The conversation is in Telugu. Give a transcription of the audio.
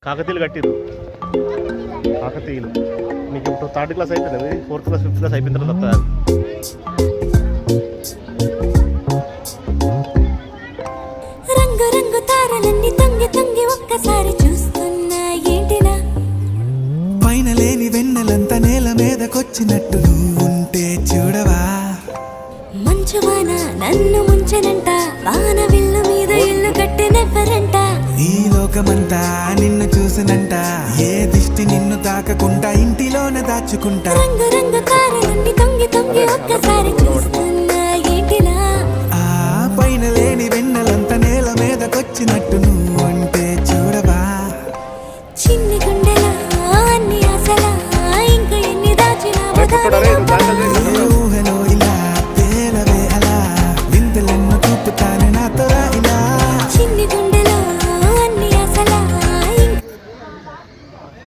కాకతీయులు కట్టిరు. కాకతీయులు మీకు ఇప్పుడు 3rd క్లాస్ అయిపోయింది, 4th క్లాస్ 5th క్లాస్ అయిపోయిన తర్వాత రంగు రంగు తారలన్నీ తొంగి తొంగి ఒక్కసారి చూస్తున్నా ఏంటినా, పైన లేని వెన్నెలంతా నేల మీదకొచ్చినట్టు నువ్వుంటే చూడవా, మంచువాన నన్ను ముంచెనంట, వాన విల్లు మీద ఇల్లు కట్టినెవ్వరంట, ఈ లోకమంతా నిన్ను చూసినంట, ఏ దిష్టి నిన్ను తాకకుండా ఇంటిలోనే దాచుకుంటా. రంగు రంగు